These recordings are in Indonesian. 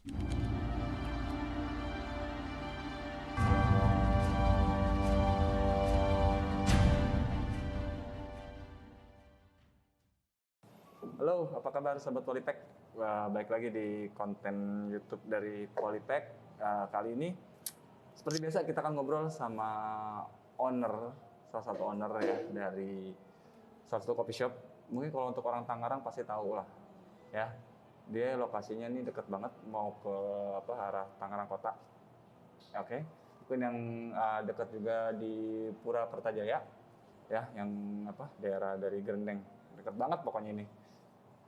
Halo, apa kabar sahabat Polipek? Baik lagi di konten YouTube dari Polipek. Kali ini, seperti biasa kita akan ngobrol sama salah satu owner ya dari salah satu coffee shop. Mungkin kalau untuk orang Tangerang pasti tahu lah, ya. Dia lokasinya ini deket banget, mau ke arah Tangerang Kota. Oke. Mungkin yang dekat juga di Pura Kertajaya, ya, yang daerah dari Grendeng, deket banget pokoknya ini.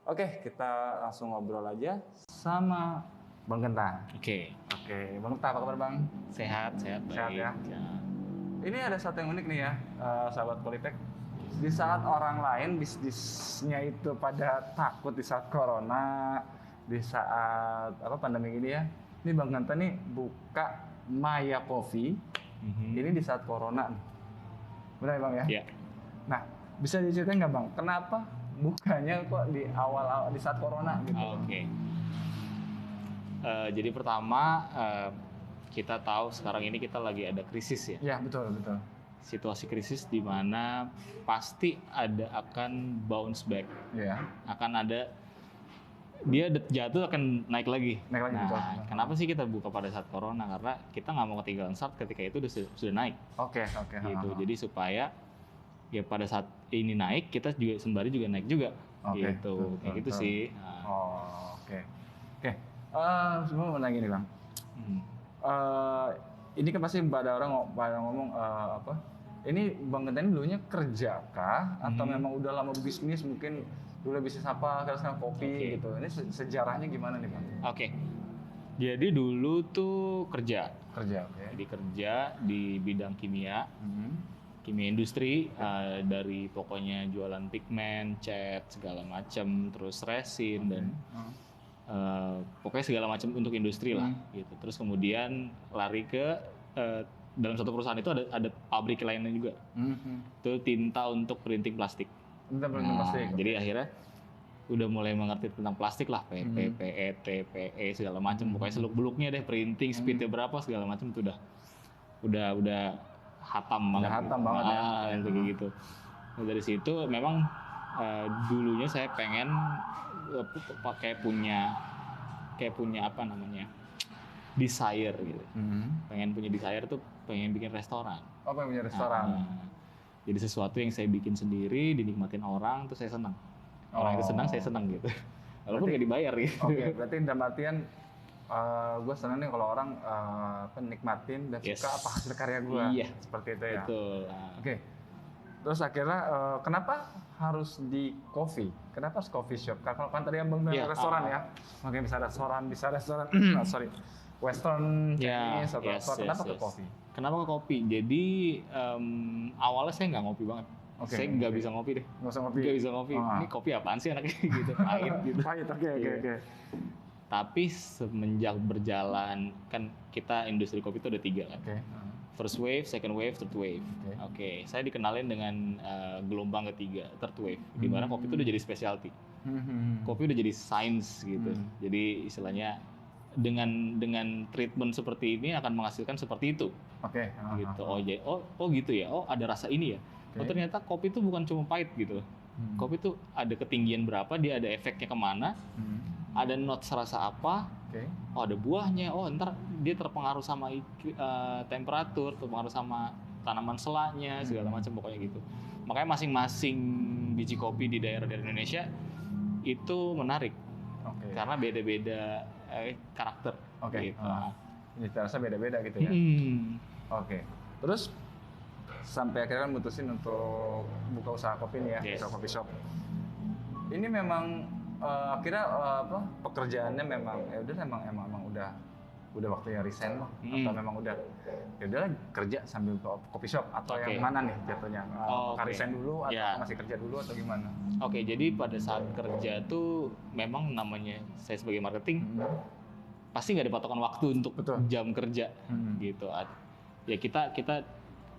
Oke, kita langsung ngobrol aja sama Bang Genta. Oke, Bang Genta, apa kabar Bang? sehat, baik. Sehat ya? Ini ada satu yang unik nih ya, sahabat Politek. Di saat orang lain bisnisnya itu pada takut di saat corona, di saat pandemi ini ya, ini Bang Genta nih buka Maya Coffee. Ini di saat corona nih. Benar ya Bang ya? Iya. Nah, bisa diceritain nggak Bang, kenapa bukanya kok di awal di saat corona gitu? Oke. Jadi pertama kita tahu sekarang ini kita lagi ada krisis ya. Ya, betul. Situasi krisis di mana pasti akan bounce back. Iya. Akan ada dia jatuh akan naik lagi. Naik lagi, betul. Kenapa sih kita buka pada saat corona? Karena kita nggak mau ketinggalan start ketika itu sudah naik. Oke. Gitu. Jadi supaya ya pada saat ini naik, kita juga sembari juga naik juga. Gitu. Kayak gitu sih. Oke. Semua mau nanya nih Bang. Ini kan pasti pada orang ngomong ini Bang Genta ini dulunya kerja kah? Atau memang udah lama bisnis, mungkin dulu bisnis apa, sekarang kopi gitu. Ini sejarahnya gimana nih Bang? Oke. Jadi dulu tuh kerja. Oke. Jadi kerja di bidang kimia. Kimia industri, dari pokoknya jualan pigmen, cat, segala macam, terus resin dan pokoknya segala macam untuk industri lah gitu. Terus kemudian lari ke dalam satu perusahaan itu ada pabrik lainnya juga. Itu tinta untuk printing plastik. Jadi akhirnya udah mulai mengerti tentang plastik lah, PP, PET, PE segala macam. Pokoknya seluk-beluknya deh, printing, speednya berapa segala macam itu udah hatam banget. Yang kayak gitu. Nah, dari situ memang dulunya saya pengen kayak punya desire gitu. Pengen punya desire tuh pengen bikin restoran. Pengen punya restoran. Jadi sesuatu yang saya bikin sendiri, dinikmatin orang, tuh saya senang. Orang itu senang, saya senang gitu. Walaupun nggak dibayar gitu. Oke, berarti dalam artian gue senang nih kalau orang nikmatin dan suka apa hasil karya gue. Iya. Seperti itu ya. Betul. Oke. Terus akhirnya kenapa harus di coffee? Kenapa harus coffee shop? Kalau kan tadi Abang bilang restoran ya. Mungkin bisa restoran, Western, Chinese atau kenapa ke coffee? Kenapa ke kopi? Jadi awalnya saya nggak ngopi banget. Saya nggak bisa ngopi deh. Nggak bisa ngopi. Ini kopi apaan sih anaknya gitu, pahit gitu. Oke. Tapi semenjak berjalan, kan kita industri kopi itu ada 3 kan. First wave, second wave, third wave. Oke. Saya dikenalin dengan gelombang ketiga, third wave. Di mana kopi itu udah jadi specialty. Kopi udah jadi science gitu. Jadi istilahnya dengan treatment seperti ini akan menghasilkan seperti itu. Gitu. Oh gitu ya. Oh ada rasa ini ya. Oh ternyata kopi itu bukan cuma pahit gitu. Kopi itu ada ketinggian berapa, dia ada efeknya kemana. Ada notes rasa apa, oh ada buahnya, oh ntar dia terpengaruh sama temperatur, terpengaruh sama tanaman selanya, segala macam pokoknya gitu. Makanya masing-masing biji kopi di daerah Indonesia itu menarik, karena beda-beda karakter. Gitu. Ini terasa beda-beda gitu ya. Terus sampai akhirnya mutusin untuk buka usaha kopi nih ya, buka coffee shop. Ini memang akhirnya pekerjaannya memang emang udah waktunya resign loh, atau memang udah kerja sambil coffee shop atau yang mana nih jatuhnya? Resign dulu atau masih kerja dulu atau gimana? Jadi pada saat kerja tuh memang namanya saya sebagai marketing pasti nggak ada patokan waktu untuk jam kerja gitu. Ya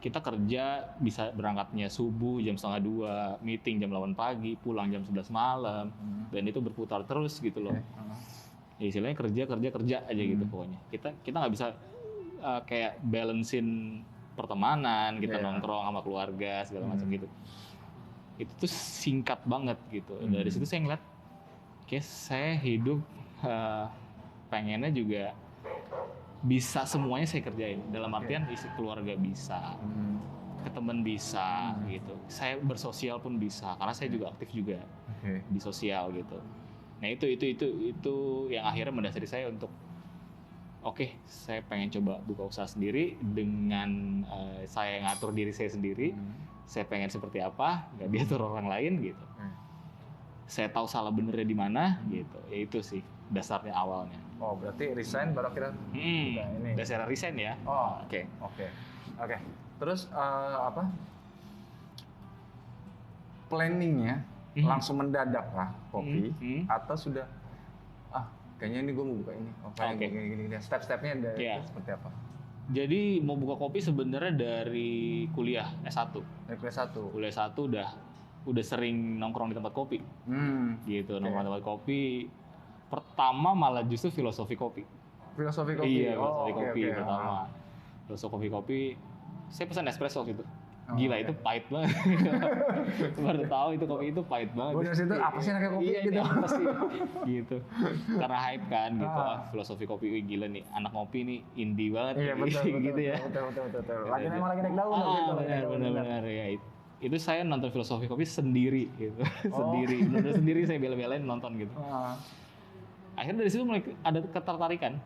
kita kerja bisa berangkatnya subuh jam 1:30, meeting jam 8 pagi, pulang jam 11 malam, dan itu berputar terus gitu loh. Ya istilahnya kerja aja gitu pokoknya. Kita nggak bisa kayak balancein pertemanan, kita nongkrong sama keluarga segala macam gitu. Itu tuh singkat banget gitu. Dari situ saya ngeliat, kayak saya hidup pengennya juga bisa semuanya saya kerjain. Dalam artian isi keluarga bisa, ke teman bisa gitu. Saya bersosial pun bisa, karena saya juga aktif juga di sosial gitu. Nah itu yang akhirnya mendasari saya untuk oke, saya pengen coba buka usaha sendiri dengan saya ngatur diri saya sendiri. Saya pengen seperti apa, nggak diatur orang lain gitu. Saya tahu salah benernya di mana gitu. Ya itu sih dasarnya awalnya. Oh, berarti resign baru akhirnya ini. Dasarnya resign ya. Oh, oke. Terus apa? Planningnya langsung mendadak lah kopi atau sudah kayaknya ini gue mau buka ini. Gini. Step-stepnya dari seperti apa? Jadi mau buka kopi sebenarnya dari kuliah S1. Dari kuliah 1. Kuliah 1 udah sering nongkrong di tempat kopi. Gitu, nongkrong di tempat kopi. Pertama malah justru filosofi kopi. Filosofi kopi. Iya, filosofi kopi pertama. Filosofi kopi. Saya pesan espresso waktu itu. Gila itu pahit banget. Baru tahu itu kopi itu pahit banget. Gue dari situ apa sih enaknya kopi gitu. Apa sih? Gitu. Karena hype kan gitu. Filosofi kopi gila nih, anak kopi nih indie banget. Iya, betul, gitu ya. Betul. Lagi memang lagi naik daun gitu. Benar ya. Itu saya nonton filosofi kopi sendiri gitu. Benar sendiri saya bela-belain nonton gitu. Akhirnya dari situ mulai ada ketertarikan.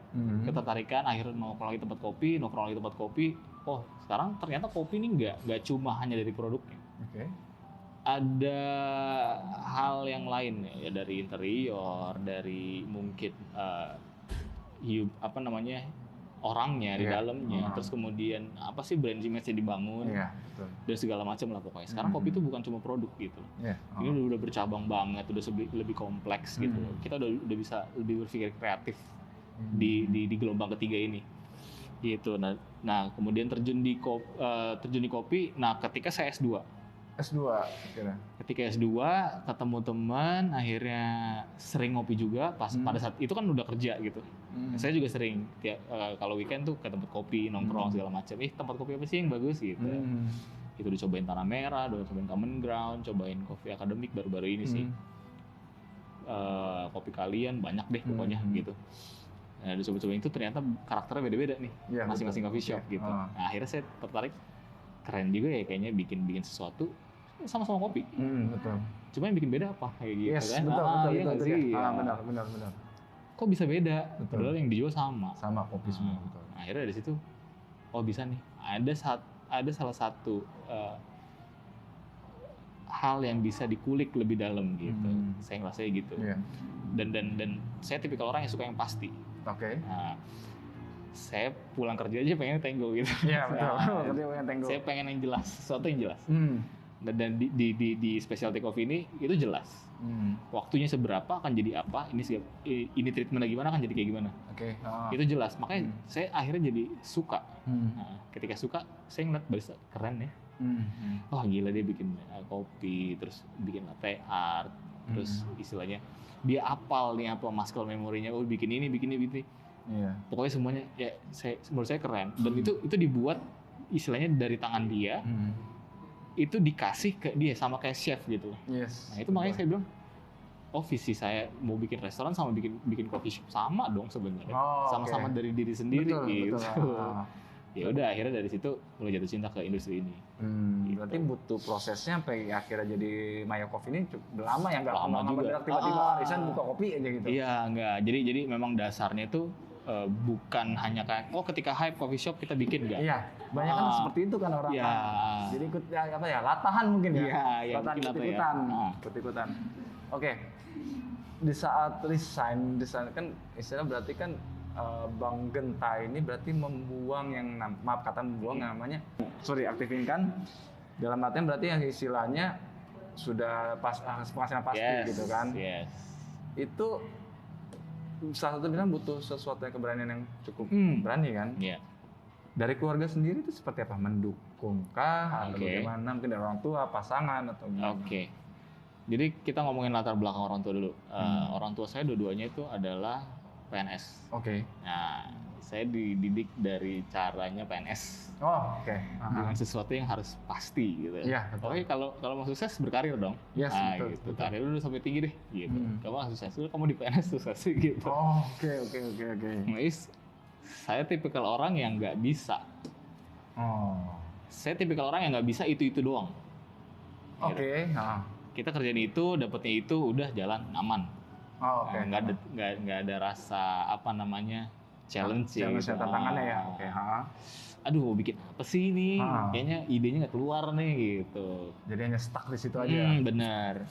Akhirnya nongkrong lagi tempat kopi. Oh, sekarang ternyata kopi ini nggak cuma hanya dari produknya. Ada hal yang lain ya, dari interior, dari mungkin orangnya di dalamnya, terus kemudian apa sih brand image-nya dibangun, dan segala macam lah pokoknya. Sekarang kopi itu bukan cuma produk gitu. Ini udah bercabang banget, udah lebih kompleks gitu. Kita udah bisa lebih berpikir kreatif di gelombang ketiga ini. Gitu. Nah kemudian terjun di kopi. Nah ketika saya S2 kira. Ketika S2 ketemu teman, akhirnya sering ngopi juga pada saat itu kan udah kerja gitu. Saya juga sering kalau weekend tuh ke tempat kopi, nongkrong segala macam. Tempat kopi apa sih yang bagus gitu. Itu udah cobain Tanah Merah, udah cobain Common Ground, cobain Coffee Academic baru-baru ini sih. Kopi kalian banyak deh pokoknya gitu. Nah, udah coba-cobain itu ternyata karakternya beda-beda nih, masing-masing coffee shop gitu. Nah, akhirnya saya tertarik, keren juga ya kayaknya bikin sesuatu sama-sama kopi. Betul. Cuma yang bikin beda apa kayak gitu kan? Betul. Benar. Kok bisa beda? Padahal yang dijual sama kopi semua. Betul. Akhirnya dari situ, oh bisa nih. Ada salah satu hal yang bisa dikulik lebih dalam gitu. Saya ngerasanya gitu. Dan saya tipikal orang yang suka yang pasti. Nah, saya pulang kerja aja pengen tango gitu. Iya betul. Saya pengen yang jelas, sesuatu yang jelas. Dan di specialty coffee ini itu jelas. Waktunya seberapa akan jadi apa, ini treatmentnya gimana akan jadi kayak gimana. Itu jelas. Makanya saya akhirnya jadi suka. Nah, ketika suka, saya ngeliat barista keren ya. Wah gila dia bikin kopi, terus bikin latte art, terus istilahnya dia apal nih apa muscle memory-nya, bikin ini. Pokoknya semuanya ya menurut saya keren. Dan itu dibuat istilahnya dari tangan dia. Itu dikasih ke dia sama kayak chef gitu. Nah itu makanya saya bilang, oh visi saya mau bikin restoran sama bikin coffee shop sama dong sebenarnya. Sama-sama dari diri sendiri gitu. Ya udah akhirnya dari situ mulai jatuh cinta ke industri ini. Gitu. Berarti butuh prosesnya sampai akhirnya jadi Maya Coffee ini cukup lama ya, nggak lama juga. Tiba-tiba arisan buka kopi aja gitu. Iya nggak. Jadi memang dasarnya itu bukan hanya kayak ketika hype coffee shop kita bikin nggak. Iya. Banyak kan seperti itu kan orang. Iya. Jadi ikut latahan mungkin ya. Iya. Ikut-ikutan. Oke. Di saat resign kan istilah berarti kan Bang Genta ini berarti membuang namanya aktifin kan dalam artian berarti yang istilahnya sudah penghasilan pasti gitu kan. Itu salah satu bilang butuh sesuatu yang keberanian yang cukup berani kan. Dari keluarga sendiri itu seperti apa, mendukungkah atau bagaimana, mungkin dari orang tua, pasangan atau gimana? Jadi kita ngomongin latar belakang orang tua dulu. Orang tua saya dua-duanya itu adalah PNS. Oke. Nah, saya dididik dari caranya PNS. Oh, oke. Dengan sesuatu yang harus pasti gitu. Iya, betul. Oke, kalau mau sukses berkarir dong. Yes, Nah, betul, gitu. betul. Karir dulu sampai tinggi deh gitu. Kamu harus sukses dulu, kamu di PNS sukses gitu. Oh, oke. Nah, saya tipikal orang yang nggak bisa. Oh. Saya tipikal orang yang nggak bisa itu doang. Oke. Kita kerjain itu, dapetnya itu, udah jalan aman. Oh, oke. Nggak ada rasa apa namanya challenge ya. Challenge tantangannya ya. Oke. Aduh, mau bikin apa sih ini? Kayaknya idenya nggak keluar nih gitu. Jadi hanya stuck di situ aja. Bener.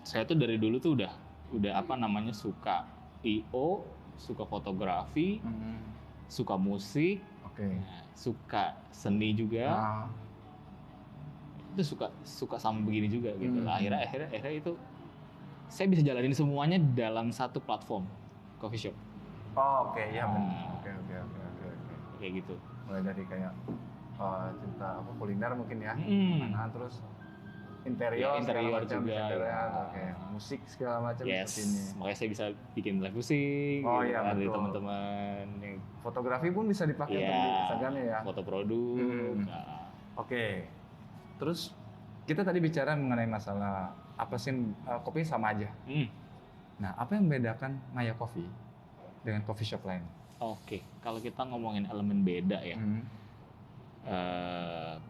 Saya tuh dari dulu tuh udah apa namanya suka I.O, suka fotografi, suka musik, suka seni juga. Itu suka sama begini juga gitu. Akhirnya itu saya bisa jalanin semuanya dalam satu platform coffee shop. Oh, oke, ya benar. Oke. Kayak gitu. Mulai dari kayak cinta kuliner mungkin ya. Terus interior juga. Oke, musik segala macam Yes. seperti ini. Makanya saya bisa bikin live musik dari teman-teman. Fotografi pun bisa dipakai untuk di Instagramnya ya. Foto produk. Oke. Terus kita tadi bicara mengenai masalah apa sih kopi sama aja. Nah, apa yang membedakan Maya Coffee dengan coffee shop lain? Oke, kalau kita ngomongin elemen beda ya.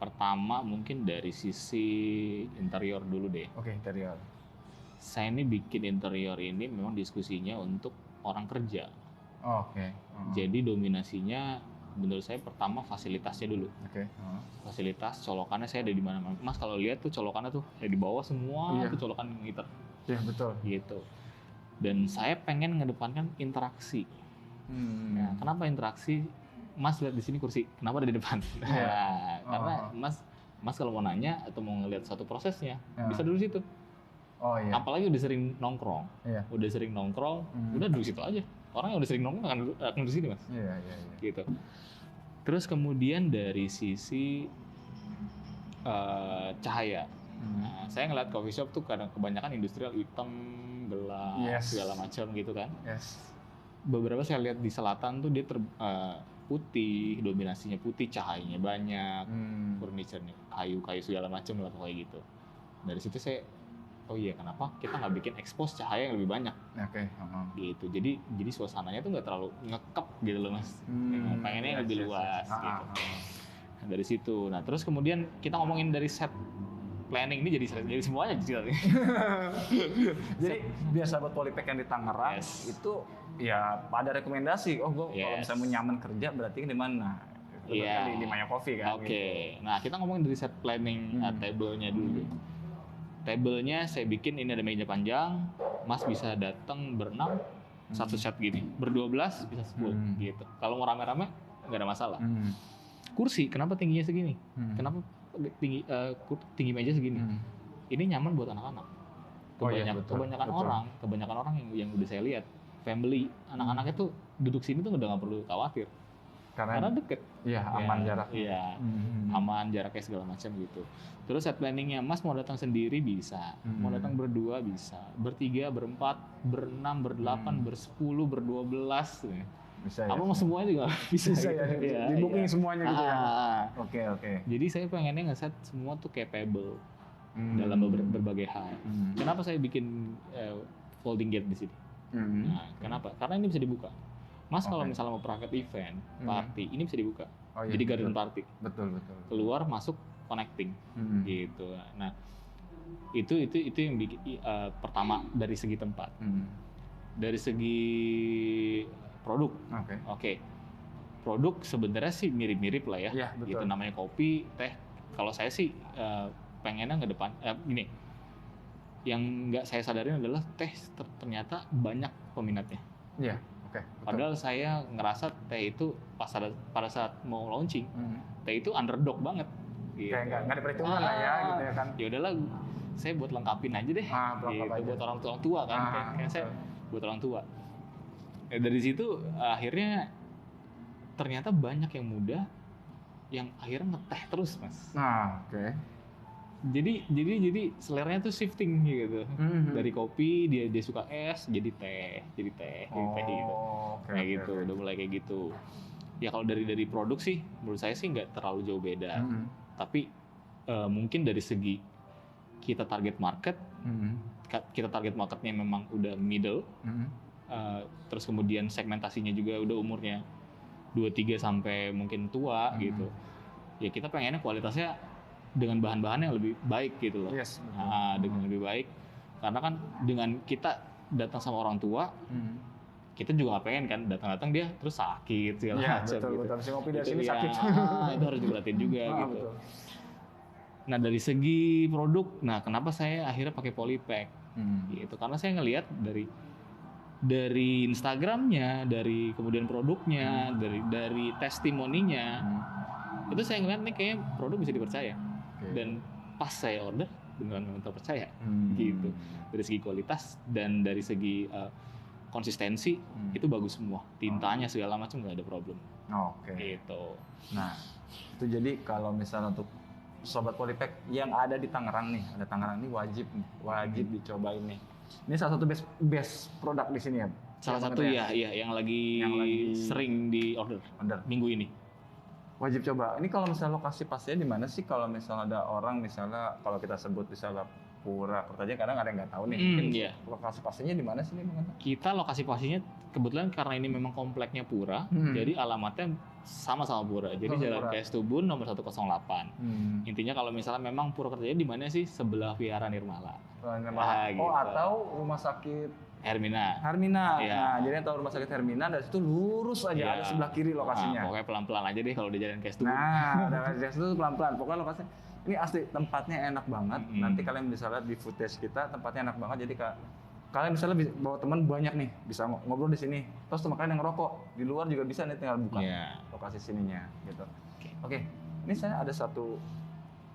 Pertama mungkin dari sisi interior dulu deh. Oke, interior. Saya ini bikin interior ini memang diskusinya untuk orang kerja. Oke. Jadi dominasinya menurut saya pertama fasilitasnya dulu. Oke. Fasilitas colokannya saya ada di mana-mana. Mas kalau lihat tuh colokannya tuh di bawah semua tuh colokan ngiter. Iya, betul. Gitu. Dan saya pengen ngedepankan interaksi. Nah, kenapa interaksi? Mas lihat di sini kursi, kenapa ada di depan? Karena Mas kalau mau nanya atau mau ngelihat satu prosesnya, bisa dulu situ. Oh iya. Apalagi udah sering nongkrong, udah duduk situ aja. Orang yang udah sering nongkrong akan duduk sini, Mas. Iya. Gitu. Terus kemudian dari sisi cahaya. Nah, saya ngeliat coffee shop tuh kadang kebanyakan industrial hitam, gelap, segala macam gitu kan. Beberapa saya lihat di selatan tuh dia putih, dominasinya putih, cahayanya banyak, furniture-nya kayu-kayu segala macam lah pokoknya gitu. Dari situ saya, oh iya kenapa kita nggak bikin expose cahaya yang lebih banyak? Oke. Gitu. Jadi suasananya tuh nggak terlalu ngekep gitu loh Mas. Pengennya yang lebih luas gitu. Nah, dari situ. Nah terus kemudian kita ngomongin dari set planning ini jadi semuanya jadi. Jadi biasa buat Polypack yang di Tangerang itu ya ada rekomendasi. Oh gue kalau misalnya mau nyaman kerja berarti di mana? Iya. Di Maya Coffee kan. Oke. Gitu. Nah kita ngomongin dari set planning table-nya dulu. Tablenya saya bikin ini ada meja panjang, Mas bisa datang berenam satu set gini, ber-12 bisa 10 gitu. Kalau mau rame-rame nggak ada masalah. Kursi kenapa tingginya segini? Kenapa tinggi meja segini? Ini nyaman buat anak-anak. Kebanyakan orang yang udah saya lihat family anak-anaknya tuh duduk sini tuh udah nggak perlu khawatir. Karena deket. Iya, aman jaraknya. Iya, aman jaraknya segala macam gitu. Terus set planningnya, Mas mau datang sendiri bisa, mau datang berdua bisa, bertiga, berempat, berenam, berdelapan, bersepuluh, berdua-belas. Bisa ya? Apa mau semuanya juga bisa ya? Di booking semuanya gitu ya? Oke. Jadi saya pengennya ngeset semua tuh capable dalam berbagai hal. Kenapa saya bikin folding gate di sini? Nah, kenapa? Karena ini bisa dibuka. Mas kalau misalnya mau private event, party, ini bisa dibuka. Jadi garden party. Betul. Keluar, masuk, connecting, gitu. Nah, itu yang bikin pertama dari segi tempat. Dari segi produk, oke. Produk sebenarnya sih mirip-mirip lah ya. Iya, betul. Gitu namanya kopi, teh. Kalau saya sih pengennya ngedepan, gini. Yang nggak saya sadarin adalah teh ternyata banyak peminatnya. Iya. Padahal saya ngerasa teh itu pada saat mau launching, teh itu underdog banget. Gitu. Kayak nggak diperhitungkan lah ya, gitu ya kan? Ya udahlah, saya buat lengkapin aja deh. Gitu, buat orang tua kan, kayak saya buat orang tua. Dari situ akhirnya ternyata banyak yang muda yang akhirnya ngeteh terus Mas. Nah, Jadi seleranya tuh shifting gitu. Dari kopi dia suka es, jadi teh gitu. Kayak gitu, udah mulai kayak gitu. Ya kalau dari produk sih, menurut saya sih nggak terlalu jauh beda. Tapi mungkin dari segi kita target market, kita target marketnya memang udah middle. Terus kemudian segmentasinya juga udah umurnya 23 sampai mungkin tua gitu. Ya kita pengennya kualitasnya dengan bahan-bahan yang lebih baik gitu loh. Yes, dengan lebih baik. Karena kan dengan kita datang sama orang tua, kita juga nggak pengen kan datang-datang dia terus sakit segala macam gitu. Betul. Si ngopi dari Itu sini sakit. Itu harus diperhatiin juga gitu. Betul. Nah dari segi produk, kenapa saya akhirnya pakai Polypack? Gitu. Karena saya ngelihat dari Instagramnya, dari kemudian produknya, dari testimoninya, itu saya ngeliat nih kayaknya produk bisa dipercaya. Dan pas saya order beneran memang terpercaya, gitu. Dari segi kualitas dan dari segi konsistensi itu bagus semua. Tintanya segala macam nggak ada problem. Gitu. Nah itu jadi kalau misalnya untuk sobat Polypack yang ada di Tangerang nih, wajib dicobain nih. Ini salah satu best produk di sini ya. Salah satu yang lagi sering di order minggu ini. Wajib coba. Ini kalau misalnya lokasi pastinya di mana sih? Kalau misalnya ada orang misalnya kalau kita sebut misalnya Pura Kertajaya, kadang ada yang nggak tahu nih. Mungkin lokasi pastinya di mana sih nih, Bang? Kita lokasi pastinya kebetulan karena ini memang kompleknya Pura, jadi alamatnya sama Pura. Jadi Jalan KS Tubun nomor 108. Intinya kalau misalnya memang Pura Kertajaya di mana sih? Sebelah Vihara Nirmala. Gitu. Atau rumah sakit Hermina. Nah, jadi tahu rumah sakit Hermina, dari situ lurus aja ada sebelah kiri lokasinya. Pokoknya pelan-pelan aja deh kalau di Jalan KS Tubun. Jalan KS Tubun pelan-pelan. Pokoknya lokasinya ini asli, tempatnya enak banget. Nanti kalian bisa lihat di footage kita, tempatnya enak banget. Jadi kalian bisa bawa teman banyak nih, bisa ngobrol di sini. Terus teman kalian yang ngerokok di luar juga bisa nih, tinggal buka lokasi sininya gitu. Oke. Ini saya ada satu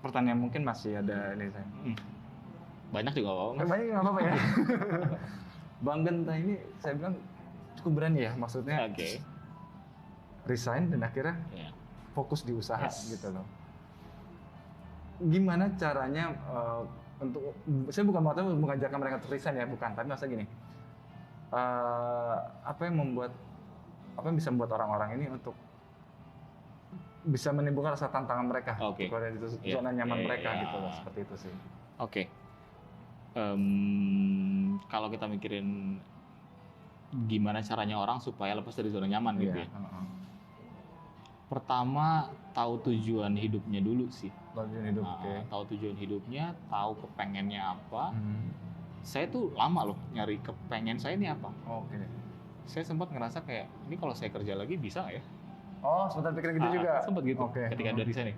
pertanyaan, mungkin masih ada ini saya. Banyak juga apa-apa. Banyak nggak apa-apa ya. Bang Genta ini saya bilang cukup berani ya, maksudnya resign dan akhirnya fokus di usaha gitu loh. Gimana caranya untuk, saya bukan mau mengajarkan mereka untuk resign ya, bukan, tapi masa gini, apa yang bisa membuat orang-orang ini untuk bisa menimbulkan rasa tantangan mereka, keluar dari zona nyaman mereka gitu loh, seperti itu sih. Kalau kita mikirin gimana caranya orang supaya lepas dari zona nyaman gitu ya. Pertama, tahu tujuan hidupnya dulu sih. Tahu tujuan hidupnya, tahu kepengennya apa. Saya tuh lama loh nyari kepengen saya ini apa. Saya sempat ngerasa kayak, ini kalau saya kerja lagi bisa nggak ya? Sempat pikirin gitu juga? Sempat gitu, ketika dari saya nih.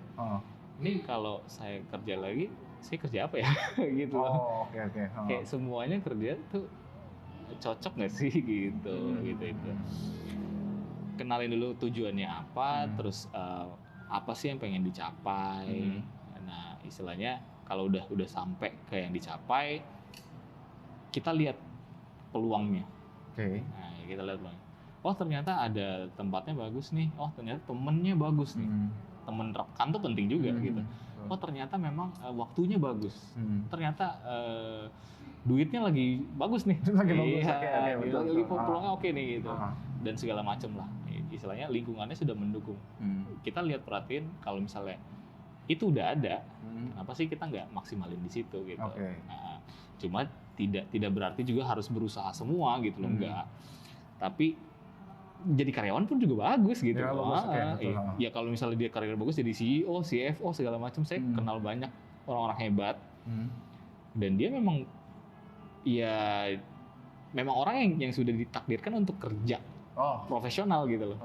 Ini kalau saya kerja lagi, saya kerja apa ya? Gitu. Kayak semuanya kerja tuh cocok nggak sih gitu. Kenalin dulu tujuannya apa, terus apa sih yang pengen dicapai. Nah, istilahnya kalau udah sampai ke yang dicapai, kita lihat peluangnya. Nah, kita lihat peluangnya. Oh, ternyata ada tempatnya bagus nih. Oh, ternyata temennya bagus nih. Temen rekan tuh penting juga gitu. Oh, ternyata memang waktunya bagus. Ternyata duitnya lagi bagus nih. Lagi peluangnya oke nih gitu. Dan segala macam lah. Istilahnya lingkungannya sudah mendukung. Kita lihat, perhatiin kalau misalnya itu udah ada, kenapa sih kita nggak maksimalin di situ gitu. Nah, cuma tidak berarti juga harus berusaha semua gitu loh, enggak. Tapi jadi karyawan pun juga bagus gitu. Ya kalau misalnya dia karir bagus jadi CEO, CFO segala macam, saya kenal banyak orang-orang hebat. Dan dia memang memang orang yang sudah ditakdirkan untuk kerja profesional gitu loh.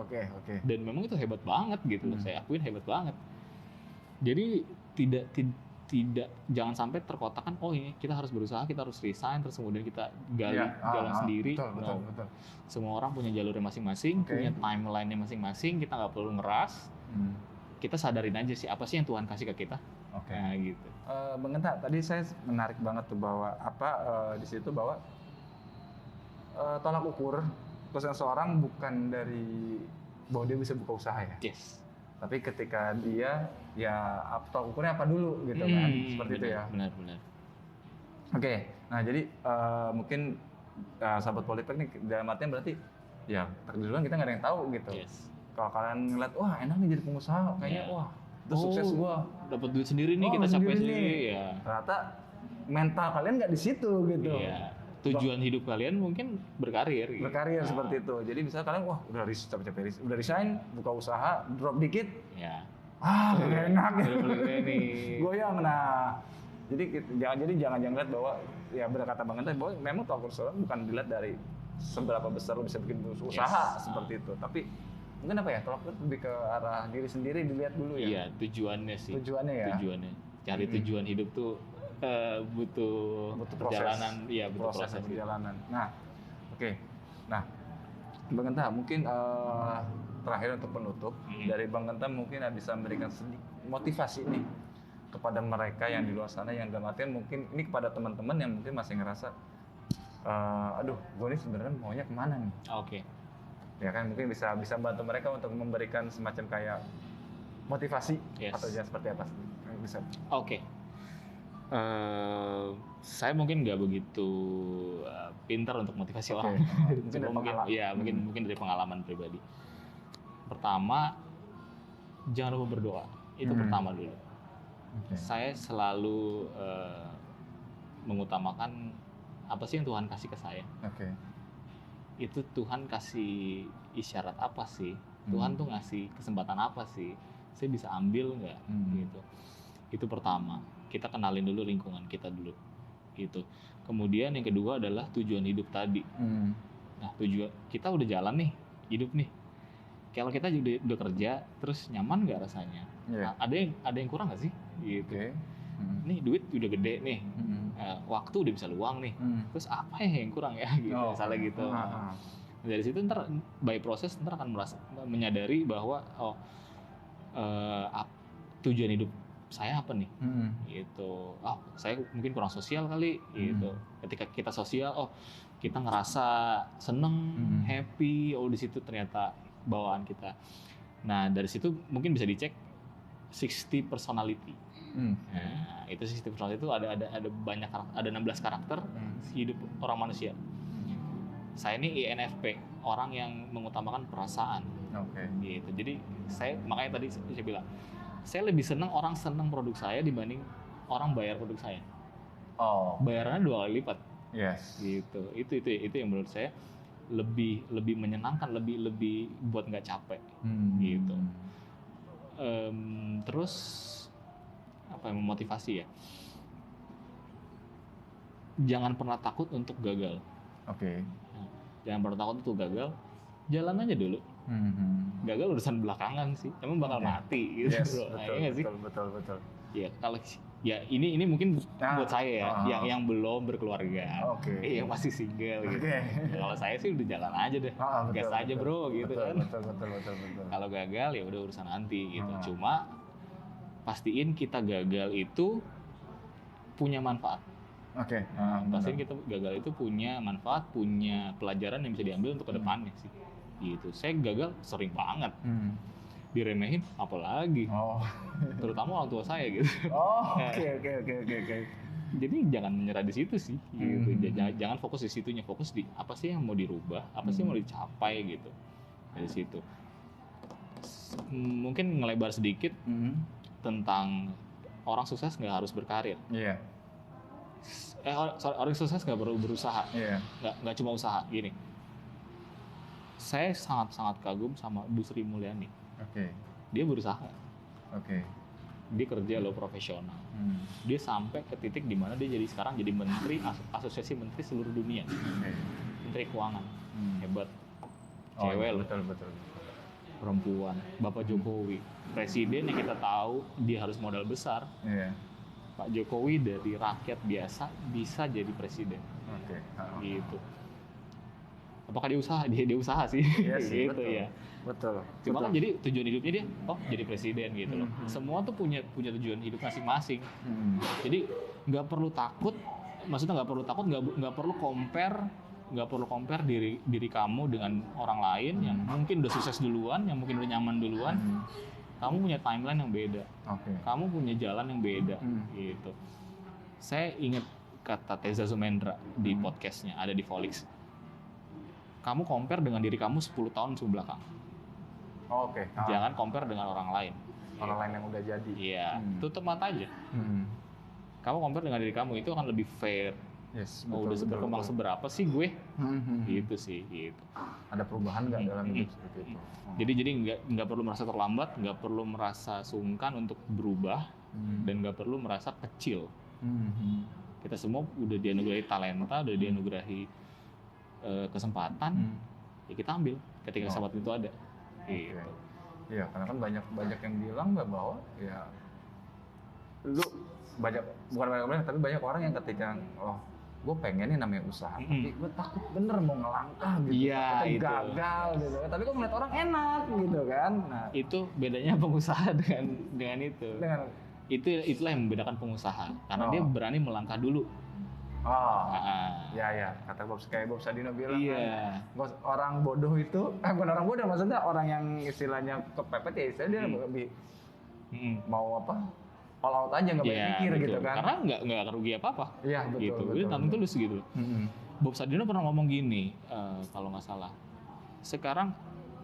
Dan memang itu hebat banget gitu loh. Saya akuin hebat banget. Jadi jangan sampai terkotakkan, ini kita harus berusaha, kita harus resign, terus kemudian kita jalan sendiri. Betul. Semua orang punya jalurnya masing-masing, punya timeline-nya masing-masing, kita nggak perlu ngeras. Kita sadarin aja sih, apa sih yang Tuhan kasih ke kita. Nah, gitu. Bang Genta, tadi saya menarik banget tuh bahwa di situ bahwa tolak ukur perusahaan seorang bukan dari bahwa dia bisa buka usaha ya. Tapi ketika dia ya tolak ukurnya apa dulu gitu kan, seperti itu ya. Benar. Oke, nah jadi mungkin sahabat Polipek nih dalam artian berarti ya duluan kita nggak ada yang tahu gitu. Yes. Kalau kalian ngeliat, wah enak nih jadi pengusaha, kayaknya wah itu sukses gua. Dapat duit sendiri nih, kita capek sendiri ya. Ternyata mental kalian nggak di situ gitu. Iya. Tujuan hidup kalian mungkin berkarir. Gitu. Berkarir seperti itu. Jadi misalnya kalian wah udah capek-capek udah resign, buka usaha, drop dikit. Ya. Enak ya. Nih. Goyang nah. Jadi jangan lihat bahwa ya berkata Bang Enta bahwa memang tolak ukur bukan dilihat dari seberapa besar lo bisa bikin usaha seperti itu. Tapi mungkin apa ya, tolak ukur lebih ke arah diri sendiri dilihat dulu ya. Iya, tujuannya sih. Tujuannya ya. Tujuannya. Cari tujuan hidup tuh butuh perjalanan, iya butuh proses perjalanan. Nah, oke. Nah, Bang Enta mungkin terakhir untuk penutup dari Bang Enta mungkin bisa memberikan sedikit motivasi nih kepada mereka yang di luar sana yang dalam artian mungkin ini kepada teman-teman yang mungkin masih ngerasa aduh gue ini sebenarnya maunya kemana nih. Oke. Ya kan mungkin bisa bantu mereka untuk memberikan semacam kayak motivasi atau jangan seperti apa bisa. Oke. Saya mungkin nggak begitu pintar untuk motivasi orang. Mungkin dari pengalaman pribadi. Pertama, jangan lupa berdoa. Itu pertama dulu. Saya selalu mengutamakan apa sih yang Tuhan kasih ke saya. Itu Tuhan kasih isyarat apa sih? Tuhan tuh ngasih kesempatan apa sih? Saya bisa ambil nggak? Gitu. Itu pertama. Kita kenalin dulu lingkungan kita dulu. Gitu. Kemudian yang kedua adalah tujuan hidup tadi. Nah, tujuan kita udah jalan nih, hidup nih. Kalau kita udah kerja, terus nyaman nggak rasanya? Nah, ada yang kurang nggak sih? Gitu. Nih duit udah gede nih, waktu udah bisa luang nih. Terus apa yang kurang ya? Gitu, misalnya gitu. Dari situ ntar by proses ntar akan menyadari bahwa tujuan hidup saya apa nih? Gitu. Saya mungkin kurang sosial kali. Gitu. Ketika kita sosial, kita ngerasa seneng, happy. Di situ ternyata bawaan kita. Nah, dari situ mungkin bisa dicek 60 personality. Nah, itu 60 personality itu ada banyak karakter, ada 16 karakter hidup orang manusia. Saya ini INFP, orang yang mengutamakan perasaan. Gitu. Jadi makanya tadi saya bilang, saya lebih senang orang senang produk saya dibanding orang bayar produk saya. Bayarannya 2 kali lipat. Gitu. Itu yang menurut saya lebih menyenangkan, lebih buat nggak capek. Gitu. Terus apa yang memotivasi ya? Jangan pernah takut untuk gagal. Jangan pernah takut untuk gagal. Jalan aja dulu. Gagal urusan belakangan sih. Emang bakal mati gitu. Betul. Ya kalau ini mungkin buat saya ya, yang belum berkeluarga, yang masih single gitu. Kalau saya sih udah jalan aja deh, gas aja bro gitu kan. Betul. Kalau gagal ya udah urusan nanti gitu. Cuma pastiin kita gagal itu punya manfaat. Pastiin kita gagal itu punya manfaat, punya pelajaran yang bisa diambil untuk kedepannya sih. Gitu. Saya gagal sering banget. Diremehin apalagi, terutama orang tua saya gitu. Oke. Jadi jangan menyerah di situ sih, gitu. Jangan fokus di situnya, fokus di apa sih yang mau dirubah, apa sih yang mau dicapai gitu. Dari situ. Mungkin ngelebar sedikit tentang orang sukses nggak harus berkarir. Orang sukses nggak perlu berusaha, nggak cuma usaha. Gini, saya sangat kagum sama Bu Sri Mulyani. Dia berusaha. Dia kerja loh profesional. Dia sampai ke titik di mana dia sekarang jadi menteri asosiasi menteri seluruh dunia. Menteri keuangan. Hebat. Cewek loh. Betul. Perempuan. Bapak Jokowi. Presiden yang kita tahu dia harus modal besar. Pak Jokowi dari rakyat biasa bisa jadi presiden. Gitu. Apakah dia usaha? Dia usaha sih. Gitu ya. Betul. Cuma kan jadi tujuan hidupnya dia, jadi presiden gitu loh. Semua tuh punya tujuan hidup masing-masing. Jadi nggak perlu takut, maksudnya nggak perlu compare diri kamu dengan orang lain yang mungkin udah sukses duluan, yang mungkin udah nyaman duluan. kamu punya timeline yang beda, Oke. kamu punya jalan yang beda, gitu. Saya ingat kata Teza Sumendra di podcastnya, ada di Volix. Kamu compare dengan diri kamu 10 tahun sebelakang. Oke. Jangan compare dengan orang lain. Orang lain yang udah jadi. Iya, tutup mata aja. Kamu compare dengan diri kamu, itu akan lebih fair. Yes, Mau udah berkembang seberapa sih gue? Gitu sih, gitu. Ada perubahan nggak dalam hidup seperti itu? Jadi nggak perlu merasa terlambat, nggak perlu merasa sungkan untuk berubah, dan nggak perlu merasa kecil. Kita semua udah dianugerahi talenta, udah dianugerahi kesempatan, ya kita ambil ketika kesempatan itu ada. Gitu. Iya, karena kan banyak yang bilang bahwa ya lu bukan banyak tapi banyak orang yang ketika gue pengen nih namanya usaha, tapi gue takut bener mau ngelangkah gitu, takut gagal gitu. Tapi kok ngeliat orang enak gitu kan. Nah, itu bedanya pengusaha dengan itu. Itulah yang membedakan pengusaha, karena dia berani melangkah dulu. Ya, kata Bob Sadino bilang iya. Kan, orang bodoh itu, bukan orang bodoh, maksudnya orang yang istilahnya kepepet ya istilahnya dia lebih mau apa, all out aja nggak banyak mikir gitu kan. Karena nggak rugi apa-apa. Iya betul. Gitu. Jadi tanpa tulus gitu. Bob Sadino pernah ngomong gini, kalau nggak salah, sekarang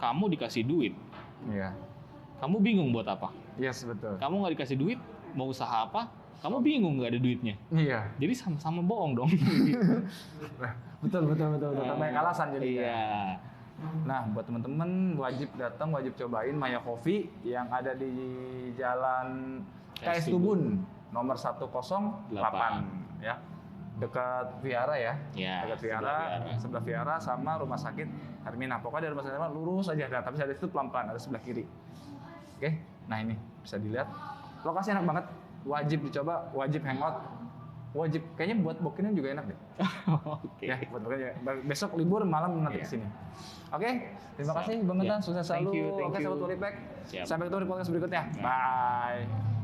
kamu dikasih duit, kamu bingung buat apa? Yes, betul. Kamu nggak dikasih duit, mau usaha apa? Kamu bingung nggak ada duitnya. Iya. Jadi sama-sama bohong dong. betul. Banyak alasan jadi. Iya. Nah, buat teman-teman wajib datang, wajib cobain Maya Coffee yang ada di Jalan KS Tubun nomor 108 ya. Dekat Vihara ya. Dekat Vihara, sebelah Vihara sama Rumah Sakit Hermina. Pokoknya dari Rumah Sakit Hermina lurus aja, tapi dari situ pelan-pelan ada sebelah kiri. Oke. Nah, ini bisa dilihat. Lokasi enak banget. Wajib dicoba, wajib hangout, wajib kayaknya buat bokinnya juga enak deh. Oke. Ya, buat bokinnya. Besok libur malam nanti kesini. Oke, terima kasih Bang Getan, sukses selalu. Thank you. Oke, sahabat Polipek. Siap. Sampai ketemu di podcast berikutnya. Bye.